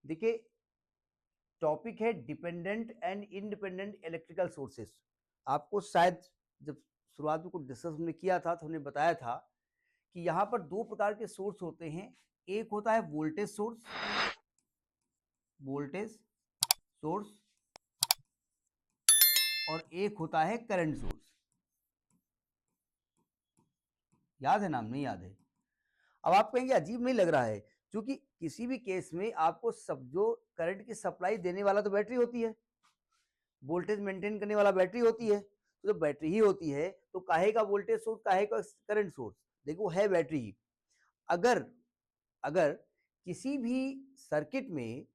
देखिए टॉपिक है dependent and independent electrical sources. आपको शायद जब शुरुआत में कुछ डिस्कस हमने किया था तो हमने बताया था कि यहाँ पर दो प्रकार के सोर्स होते हैं। एक होता है वोल्टेज सोर्स और एक होता है करंट सोर्स। याद है नाम? नहीं याद है? अब आप कहेंगे अजीब नहीं लग रहा है, क्योंकि किसी भी केस में आपको सब जो करंट की सप्लाई देने वाला तो बैटरी होती है, वोल्टेज मेंटेन करने वाला बैटरी होती है। तो जब बैटरी ही होती है तो काहे का वोल्टेज सोर्स, काहे का करंट सोर्स? देखो है बैटरी ही। अगर अगर किसी भी सर्किट में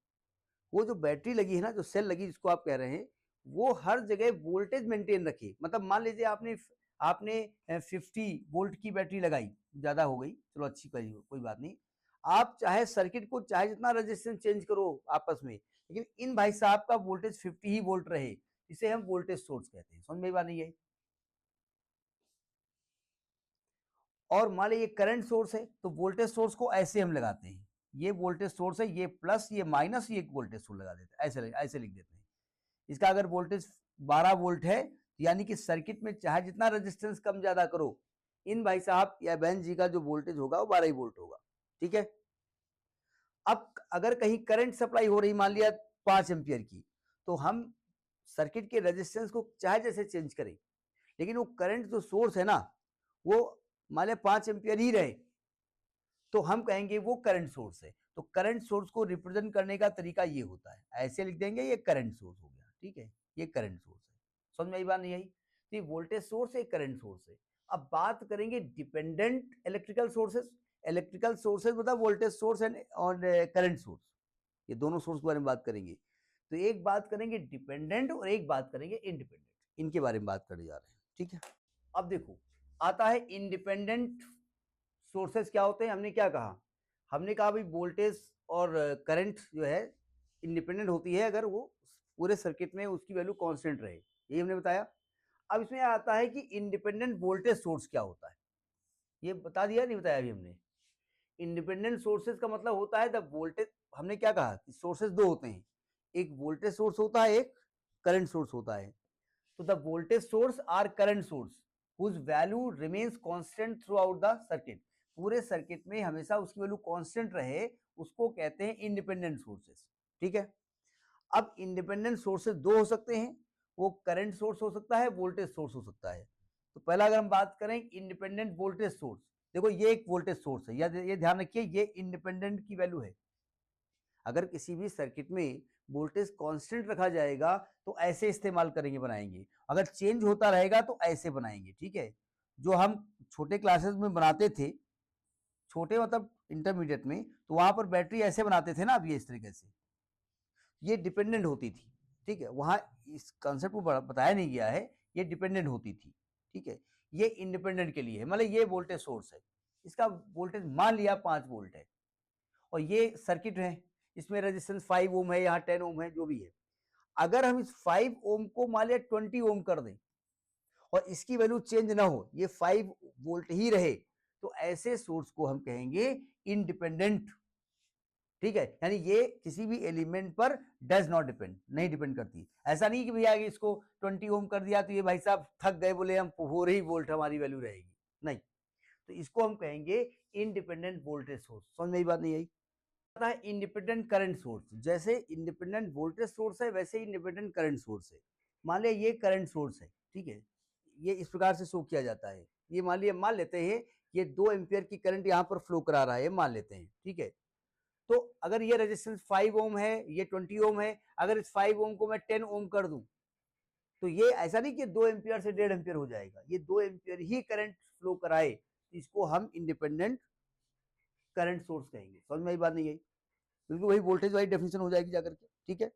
वो जो बैटरी लगी है ना, जो सेल लगी जिसको आप कह रहे हैं, वो हर जगह वोल्टेज मेंटेन रखे। मतलब मान लीजिए आपने आपने 50 वोल्ट की बैटरी लगाई, ज्यादा हो गई, चलो अच्छी कोई बात नहीं। आप चाहे सर्किट को चाहे जितना रेजिस्टेंस चेंज करो आपस में, लेकिन इन भाई साहब का वोल्टेज 50 ही वोल्ट रहे, इसे हम वोल्टेज सोर्स कहते हैं। समझ में बात नहीं है? और मान लीजिए करंट सोर्स है तो वोल्टेज सोर्स को ऐसे हम लगाते हैं, ये वोल्टेज सोर्स है, ये प्लस ये माइनस, ये वोल्टेज सोर्स लगा देते हैं, ऐसे लिख देते हैं। इसका अगर वोल्टेज 12 वोल्ट है, यानी कि सर्किट में चाहे जितना रेजिस्टेंस कम ज्यादा करो, इन भाई साहब या बहन जी का जो वोल्टेज होगा वो 12 ही वोल्ट होगा। ठीक है। अब अगर कहीं करंट सप्लाई हो रही, मान लिया 5 एम्पियर की, तो हम सर्किट के रेजिस्टेंस को चाहे जैसे चेंज करें, लेकिन वो करंट जो सोर्स है ना, वो मान लिया 5 एम्पियर ही रहे, तो हम कहेंगे वो करंट सोर्स है। तो करंट सोर्स को रिप्रेजेंट करने का तरीका ये होता है, ऐसे लिख देंगे ये करंट सोर्स हो गया। ठीक है, ये करंट सोर्स है। समझ में आई बात नहीं आई? तो ये वोल्टेज सोर्स है, करंट सोर्स है। अब बात करेंगे dependent electrical sources. Electrical sources मतलब वोल्टेज सोर्स एंड और करंट सोर्स, ये दोनों सोर्स के बारे में बात करेंगे। तो एक बात करेंगे डिपेंडेंट और एक बात करेंगे इंडिपेंडेंट, इनके बारे में बात करने जा रहे हैं। ठीक है। अब देखो आता है इंडिपेंडेंट सोर्सेस क्या होते हैं। हमने क्या कहा? हमने कहा भाई वोल्टेज और करंट जो है इंडिपेंडेंट होती है अगर वो पूरे सर्किट में उसकी वैल्यू कांस्टेंट रहे, यही हमने बताया। अब इसमें आता है कि इंडिपेंडेंट वोल्टेज सोर्स क्या होता है, ये बता दिया नहीं बताया अभी हमने? इंडिपेंडेंट सोर्सेज का मतलब होता है द वोल्टेज, हमने क्या कहा कि सोर्सेज दो होते हैं, एक वोल्टेज सोर्स होता है, एक करंट सोर्स होता है। तो the voltage source or current source whose value remains constant throughout the circuit, पूरे सर्किट में हमेशा उसकी वैल्यू कांस्टेंट रहे, उसको कहते हैं इंडिपेंडेंट सोर्सेस। ठीक है। अब इंडिपेंडेंट सोर्सेस दो हो सकते हैं, वो करंट सोर्स हो सकता है, वोल्टेज सोर्स हो सकता है। तो पहला अगर हम बात करें इंडिपेंडेंट वोल्टेज सोर्स, देखो ये एक वोल्टेज सोर्स है, ये ध्यान रखिए ये इंडिपेंडेंट की वैल्यू है। अगर किसी भी सर्किट में वोल्टेज कांस्टेंट रखा जाएगा तो ऐसे इस्तेमाल करेंगे, बनाएंगे। अगर चेंज होता रहेगा तो ऐसे बनाएंगे। ठीक है। जो हम छोटे क्लासेस में बनाते थे, छोटे मतलब इंटरमीडिएट में, तो वहां पर बैटरी ऐसे बनाते थे ना, अब ये इस तरीके से, ये डिपेंडेंट होती थी। ठीक है। वहां इस कॉन्सेप्ट को बताया नहीं गया है, ये डिपेंडेंट होती थी। ठीक है। ये इंडिपेंडेंट के लिए है, मतलब ये वोल्टेज सोर्स है, इसका वोल्टेज मान लिया 5 वोल्ट है, और ये सर्किट है, इसमें रेजिस्टेंस 5 ओम है, यहाँ 10 ओम है, जो भी है। अगर हम इस 5 ओम को मान लिया 20 ओम कर दें और इसकी वैल्यू चेंज ना हो, ये 5 वोल्ट ही रहे, तो ऐसे सोर्स को हम कहेंगे इंडिपेंडेंट। ठीक है। यानी ये किसी भी एलिमेंट पर डज नॉट डिपेंड, नहीं डिपेंड करती। ऐसा नहीं कि भैया इसको 20 ओम कर दिया तो ये भाई साहब थक गए, बोले हम हो रही वोल्ट हमारी वैल्यू रहेगी, नहीं। तो इसको हम कहेंगे इंडिपेंडेंट वोल्टेज सोर्स। समझ में बात नहीं आई? है इंडिपेंडेंट करंट सोर्स, जैसे इंडिपेंडेंट वोल्टेज सोर्स है वैसे इंडिपेंडेंट करंट सोर्स है। मान लिया ये करंट सोर्स है, ठीक है, ये इस प्रकार से शो किया जाता है। ये मान लेते हैं ये 2 एम्पियर की करंट यहाँ पर फ्लो करा रहा है, मान लेते हैं। ठीक है। तो अगर ये रेजिस्टेंस 5 ओम है, ये 20 ओम है, अगर इस 5 ओम को मैं 10 ओम कर दूं, तो ये ऐसा नहीं कि 2 एम्पियर से 1.5 एम्पियर हो जाएगा, ये 2 एम्पियर ही करंट फ्लो कराए, इसको हम इंडिपेंडेंट करंट सोर्स कहेंगे। समझ में आई बात नहीं आई? बिल्कुल वही वोल्टेज वाली डेफिनेशन हो जाएगी जाकर के। ठीक है।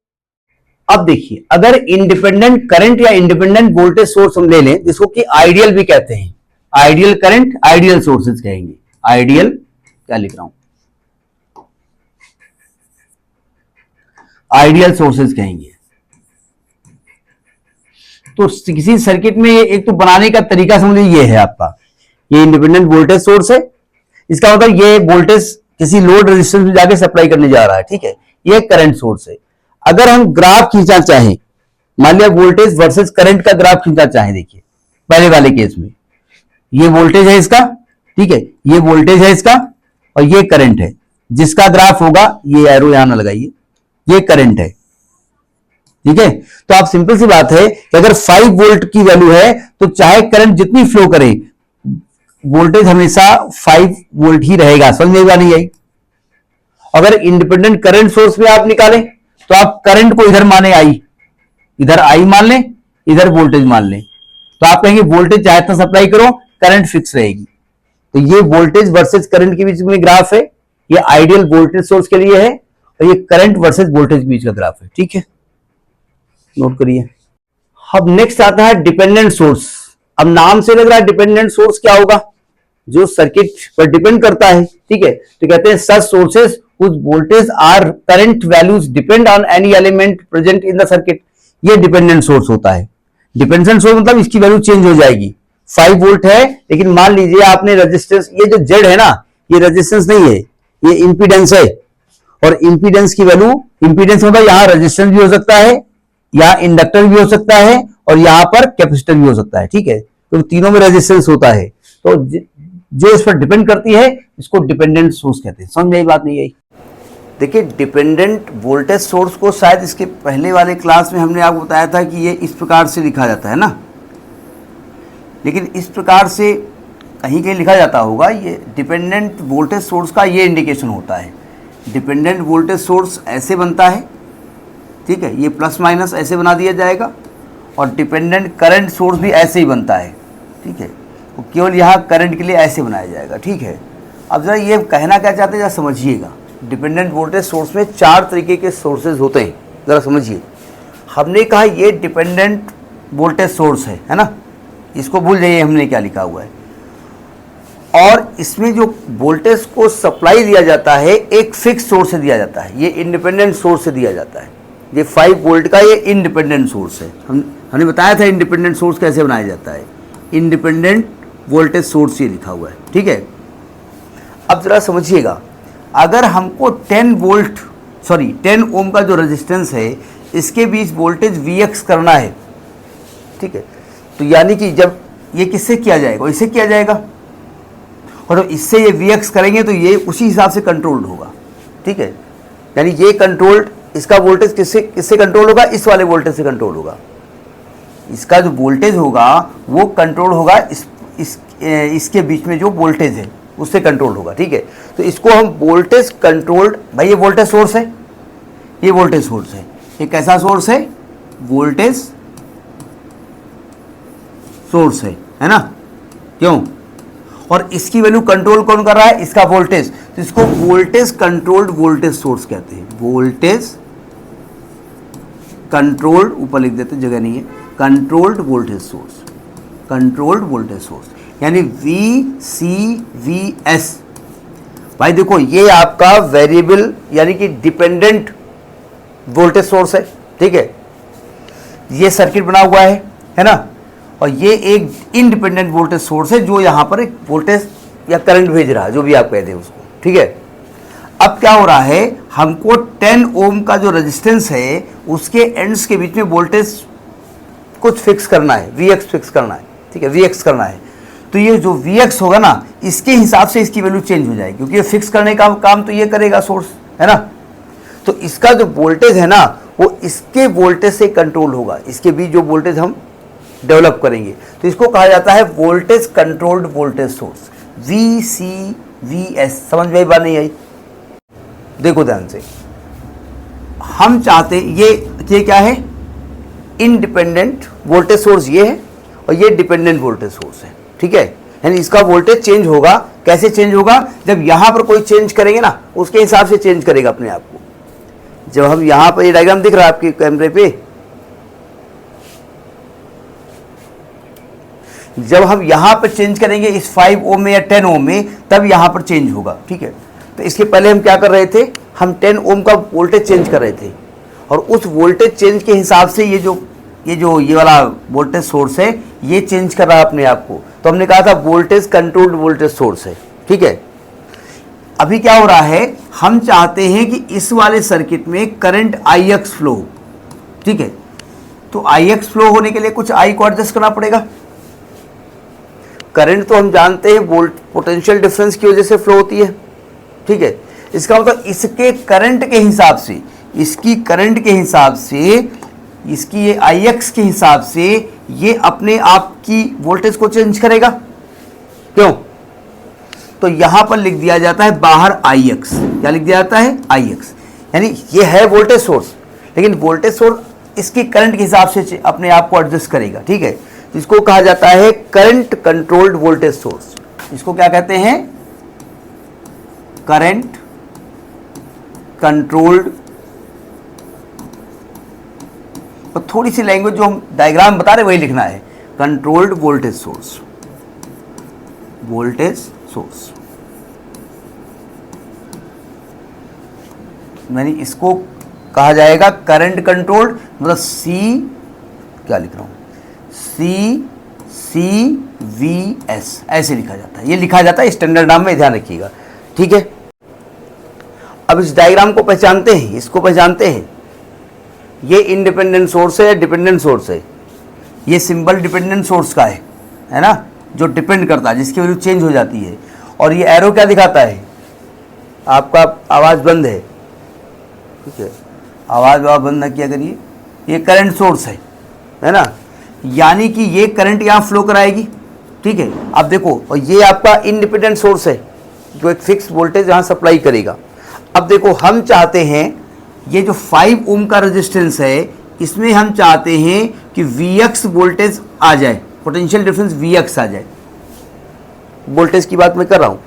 अब देखिए अगर इंडिपेंडेंट करंट या इंडिपेंडेंट वोल्टेज सोर्स हम ले लें, जिसको कि आइडियल भी कहते हैं, आइडियल करंट आइडियल सोर्सेज कहेंगे, आइडियल क्या लिख रहा हूं, आइडियल सोर्सेज कहेंगे। तो किसी सर्किट में एक तो बनाने का तरीका समझिए, ये है आपका, ये इंडिपेंडेंट वोल्टेज सोर्स है, इसका मतलब ये वोल्टेज किसी लोड रेजिस्टेंस में जाके सप्लाई करने जा रहा है। ठीक है। ये करंट सोर्स है। अगर हम ग्राफ खींचना चाहें, मान लिया वोल्टेज वर्सेस करंट का ग्राफ खींचना चाहें, देखिए पहले वाले केस में ये वोल्टेज है इसका, ठीक है, ये वोल्टेज है इसका और ये करंट है, जिसका ग्राफ होगा ये एरो यहां ना लगाइए, ये करंट है, ठीक है। तो आप सिंपल सी बात है कि अगर 5 वोल्ट की वैल्यू है तो चाहे करंट जितनी फ्लो करे वोल्टेज हमेशा 5 वोल्ट ही रहेगा। समझ में नहीं आई? अगर इंडिपेंडेंट करंट सोर्स में आप निकालें तो आप करंट को इधर माने आई, इधर आई मान लें, इधर वोल्टेज मान लें, तो आप कहेंगे वोल्टेज चाहे तो सप्लाई करो करंट फिक्स रहेगी। तो ये वोल्टेज वर्सेस करंट के बीच में ग्राफ है, ये आइडियल वोल्टेज सोर्स के लिए है और ये करंट वर्सेस वोल्टेज के बीच का ग्राफ है, ठीक है, नोट करिए। अब नेक्स्ट आता है डिपेंडेंट सोर्स। अब नाम से लग रहा है डिपेंडेंट सोर्स क्या होगा, जो सर्किट पर डिपेंड करता है, ठीक है। तो कहते हैं सच sources whose voltage are current values depend on any element present in the circuit, ये डिपेंडेंट सोर्स होता है। डिपेंडेंट सोर्स मतलब इसकी वैल्यू चेंज हो जाएगी। 5 वोल्ट है लेकिन मान लीजिए आपने रेजिस्टेंस, ये जो जेड है ना ये रेजिस्टेंस नहीं है, ये इंपीडेंस है, और इंपीडेंस की वैल्यू, इंपीडेंस मतलब यहां रेजिस्टेंस भी हो सकता है, यहां इंडक्टर भी हो सकता है और यहां पर कैपेसिटर भी हो सकता है, ठीक है। तो तीनों में रेजिस्टेंस होता है, तो जो इस पर डिपेंड करती है इसको डिपेंडेंट सोर्स कहते हैं। समझ आई बात नहीं आई? देखिए डिपेंडेंट वोल्टेज सोर्स को शायद इसके पहले वाले क्लास में हमने आपको बताया था कि ये इस प्रकार से लिखा जाता है ना, लेकिन इस प्रकार से कहीं कहीं लिखा जाता होगा। ये डिपेंडेंट वोल्टेज सोर्स का ये इंडिकेशन होता है। डिपेंडेंट वोल्टेज सोर्स ऐसे बनता है, ठीक है, ये प्लस माइनस ऐसे बना दिया जाएगा, और डिपेंडेंट करंट सोर्स भी ऐसे ही बनता है, ठीक है, तो केवल यहाँ करंट के लिए ऐसे बनाया जाएगा, ठीक है। अब जरा ये कहना क्या चाहते हैं जरा समझिएगा। डिपेंडेंट वोल्टेज सोर्स में 4 तरीके के सोर्सेज होते हैं, ज़रा समझिए। हमने कहा ये डिपेंडेंट वोल्टेज सोर्स है ना, इसको भूल जाइए हमने क्या लिखा हुआ है। और इसमें जो वोल्टेज को सप्लाई दिया जाता है एक फिक्स सोर्स से दिया जाता है, ये इंडिपेंडेंट सोर्स से दिया जाता है। ये 5 वोल्ट का ये इंडिपेंडेंट सोर्स है। हमने बताया था इंडिपेंडेंट सोर्स कैसे बनाया जाता है, इंडिपेंडेंट वोल्टेज सोर्स ये लिखा हुआ है, ठीक है। अब ज़रा समझिएगा, अगर हमको 10 ओम का जो रेजिस्टेंस है इसके बीच वोल्टेज Vx करना है, ठीक है, तो यानी कि जब ये किससे किया जाएगा, इससे किया जाएगा, और जब इससे ये Vx करेंगे तो ये उसी हिसाब से कंट्रोल्ड होगा, ठीक है। यानी ये कंट्रोल्ड, इसका वोल्टेज किससे कंट्रोल होगा, इस वाले वोल्टेज से कंट्रोल होगा। इसका जो वोल्टेज होगा वो कंट्रोल होगा इसके बीच में जो वोल्टेज है उससे कंट्रोल होगा, ठीक है। तो इसको हम वोल्टेज कंट्रोल्ड, भाई ये वोल्टेज सोर्स है, ये वोल्टेज सोर्स है, ये कैसा सोर्स है, वोल्टेज सोर्स है ना, क्यों, और इसकी वैल्यू कंट्रोल कौन कर रहा है, इसका वोल्टेज, तो इसको वोल्टेज कंट्रोल्ड वोल्टेज सोर्स कहते हैं। वोल्टेज कंट्रोल्ड, ऊपर लिख देते, जगह नहीं है, controlled voltage source, controlled voltage source यानी VCVS। भाई देखो ये आपका वेरिएबल यानी कि डिपेंडेंट वोल्टेज सोर्स है, ठीक है, ये सर्किट बना हुआ है ना, और ये एक इंडिपेंडेंट वोल्टेज सोर्स है जो यहाँ पर एक वोल्टेज या करंट भेज रहा है, जो भी आप कहते हैं उसको, ठीक है। अब क्या हो रहा है, हमको 10 ओम का जो रेजिस्टेंस है उसके एंड्स के बीच में वोल्टेज कुछ फिक्स करना है, Vx फिक्स करना है, ठीक है, Vx करना है। तो ये जो Vx होगा ना इसके हिसाब से इसकी वैल्यू चेंज हो जाएगी, क्योंकि ये फिक्स करने का काम तो ये करेगा सोर्स, है ना। तो इसका जो वोल्टेज है ना वो इसके वोल्टेज से कंट्रोल होगा, इसके बीच जो वोल्टेज हम डेवलप करेंगे, तो इसको कहा जाता है voltage controlled voltage source, VCVS। समझ में आई बात नहीं आई? देखो ध्यान से, हम चाहते ये क्या है, इंडिपेंडेंट वोल्टेज सोर्स ये है और ये डिपेंडेंट वोल्टेज सोर्स है, ठीक है। यानी इसका वोल्टेज चेंज होगा, कैसे चेंज होगा, जब यहां पर कोई चेंज करेंगे ना उसके हिसाब से चेंज करेगा अपने आप को। जब हम यहां पर, ये डायग्राम दिख रहा है आपके कैमरे पे, जब हम यहां पर चेंज करेंगे इस 5 ओम में या 10 ओम में, तब यहां पर चेंज होगा, ठीक है। तो इसके पहले हम क्या कर रहे थे, हम 10 ओम का वोल्टेज चेंज कर रहे थे, और उस वोल्टेज चेंज के हिसाब से ये वाला वोल्टेज सोर्स है ये चेंज कर रहा है अपने आप को। तो हमने कहा था वोल्टेज कंट्रोल्ड वोल्टेज सोर्स है, ठीक है। अभी क्या हो रहा है, हम चाहते हैं कि इस वाले सर्किट में करंट Ix फ्लो, ठीक है। तो Ix फ्लो होने के लिए कुछ I को एडजस्ट करना पड़ेगा। करंट तो हम जानते हैं वोल्ट पोटेंशियल डिफरेंस की वजह से फ्लो होती है, ठीक है। इसका मतलब इसके करंट के हिसाब से, इसकी करंट के हिसाब से, इसकी ये Ix के हिसाब से ये अपने आप की वोल्टेज को चेंज करेगा। क्यों? तो यहां पर लिख दिया जाता है बाहर Ix। क्या लिख दिया जाता है? Ix। यानी ये है वोल्टेज सोर्स, लेकिन वोल्टेज सोर्स इसकी करंट के हिसाब से अपने आप को एडजस्ट करेगा, ठीक है। इसको कहा जाता है करंट कंट्रोल्ड वोल्टेज सोर्स। इसको क्या कहते हैं? Current controlled. तो थोड़ी सी लैंग्वेज जो हम डायग्राम बता रहे वही लिखना है, controlled voltage source, voltage source. यानी इसको कहा जाएगा करंट कंट्रोल्ड, मतलब सी, क्या लिख रहा हूं, CCVS ऐसे लिखा जाता है। ये लिखा जाता है स्टैंडर्ड नाम में, ध्यान रखिएगा, ठीक है। अब इस डायग्राम को पहचानते हैं, इसको पहचानते हैं। ये इंडिपेंडेंट सोर्स है या डिपेंडेंट सोर्स है? ये सिंबल डिपेंडेंट सोर्स का है ना, जो डिपेंड करता है, जिसकी वैल्यू चेंज हो जाती है। और ये एरो क्या दिखाता है? आपका आवाज़ बंद है, ठीक है, आवाज़ बंद ना किया करिए। ये करंट सोर्स है ना, यानी कि ये करंट यहाँ फ्लो कराएगी, ठीक है। अब देखो, और ये आपका इंडिपेंडेंट सोर्स है जो एक फिक्स वोल्टेज यहाँ सप्लाई करेगा। अब देखो, हम चाहते हैं ये जो 5 ओम का रेजिस्टेंस है, इसमें हम चाहते हैं कि Vx वोल्टेज आ जाए, पोटेंशियल डिफरेंस Vx आ जाए। वोल्टेज की बात मैं कर रहा हूँ,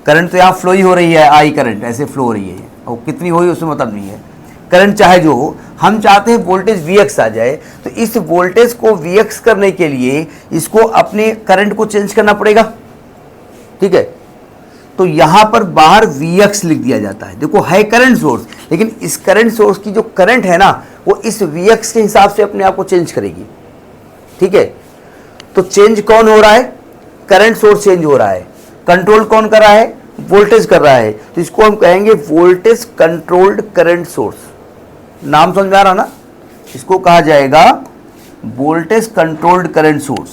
करंट तो यहाँ फ्लो ही हो रही है, आई करंट ऐसे फ्लो हो रही है, और कितनी हो रही है उसमें मतलब नहीं है। करंट चाहे जो हो, हम चाहते हैं वोल्टेज Vx आ जाए। तो इस वोल्टेज को Vx करने के लिए इसको अपने करंट को चेंज करना पड़ेगा, ठीक है। तो यहां पर बाहर Vx लिख दिया जाता है। देखो, है करंट सोर्स, लेकिन इस करंट सोर्स की जो करंट है ना, वो इस Vx के हिसाब से अपने आप को चेंज करेगी, ठीक है। तो चेंज कौन हो रहा है? करंट सोर्स चेंज हो रहा है। कंट्रोल कौन कर रहा है? वोल्टेज कर रहा है। तो इसको हम कहेंगे वोल्टेज कंट्रोल्ड करंट सोर्स। नाम समझ में आ रहा ना? इसको कहा जाएगा वोल्टेज कंट्रोल्ड करंट सोर्स।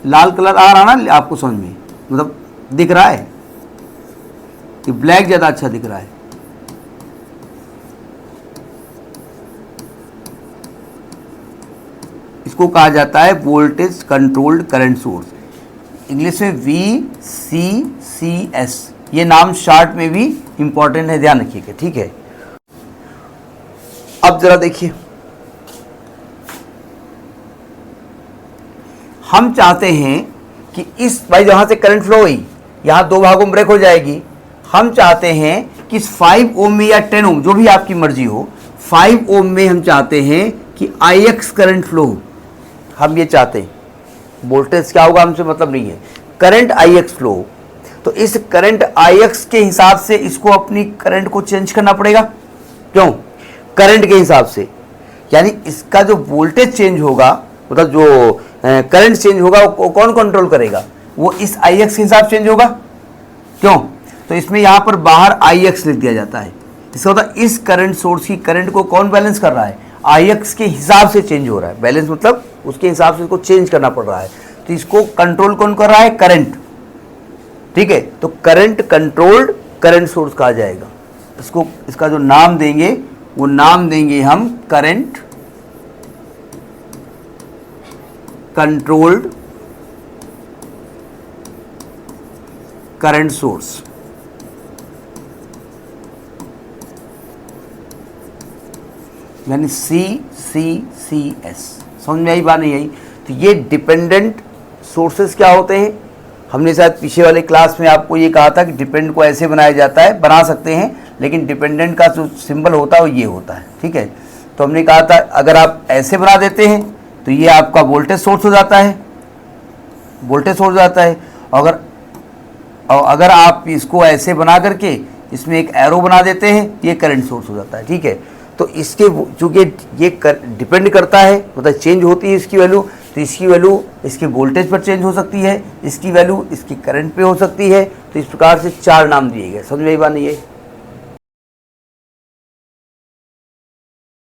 लाल कलर आ रहा ना आपको समझ में, मतलब दिख रहा है कि ब्लैक ज्यादा अच्छा दिख रहा है? इसको कहा जाता है voltage controlled current source, English में VCCS। ये नाम शार्ट में भी इंपॉर्टेंट है, ध्यान रखिएगा, ठीक है। अब जरा देखिए, हम चाहते हैं कि इस भाई जहां से करंट फ्लो हुई, यहां 2 भागों में ब्रेक हो जाएगी। हम चाहते हैं कि इस 5 ओम में या 10 ओम, जो भी आपकी मर्जी हो, 5 ओम में हम चाहते हैं कि Ix करंट फ्लो हो। हम ये चाहते हैं, वोल्टेज क्या होगा हमसे मतलब नहीं है, करंट Ix फ्लो। तो इस करंट Ix के हिसाब से इसको अपनी करंट को चेंज करना पड़ेगा। क्यों? करंट के हिसाब से, यानी इसका जो वोल्टेज चेंज होगा, मतलब जो करंट चेंज होगा, वो कौन कंट्रोल करेगा? वो इस Ix के हिसाब चेंज होगा। क्यों? तो इसमें यहां पर बाहर Ix लिख दिया जाता है। इसका मतलब इस करंट सोर्स की करंट को कौन बैलेंस कर रहा है? Ix के हिसाब से चेंज हो रहा है। बैलेंस मतलब उसके हिसाब से इसको चेंज करना पड़ रहा है। तो इसको कंट्रोल कौन कर रहा है? करंट, ठीक है। तो करंट कंट्रोल्ड करंट सोर्स कहा जाएगा। इसको, इसका जो नाम देंगे वो नाम देंगे हम करंट कंट्रोल्ड करंट सोर्स। यानी CCCS। समझ में आई बात नहीं आई? तो ये डिपेंडेंट सोर्सेस क्या होते हैं? हमने शायद पीछे वाले क्लास में आपको ये कहा था कि डिपेंड को ऐसे बनाया जाता है, बना सकते हैं, लेकिन डिपेंडेंट का जो सिंबल होता है वो ये होता है, ठीक है। तो हमने कहा था अगर आप ऐसे बना देते हैं तो ये आपका वोल्टेज सोर्स हो जाता है, वोल्टेज सोर्स हो जाता है। अगर आप इसको ऐसे बना करके इसमें एक एरो बना देते हैं, ये करंट सोर्स हो जाता है, ठीक है। तो इसके चूंकि ये डिपेंड करता है, मतलब चेंज होती है इसकी वैल्यू, तो इसकी वैल्यू इसके वोल्टेज पर चेंज हो सकती है, इसकी वैल्यू इसकी करंट पे हो सकती है। तो इस प्रकार से 4 नाम दिए गए। समझ में आई बात नहीं है?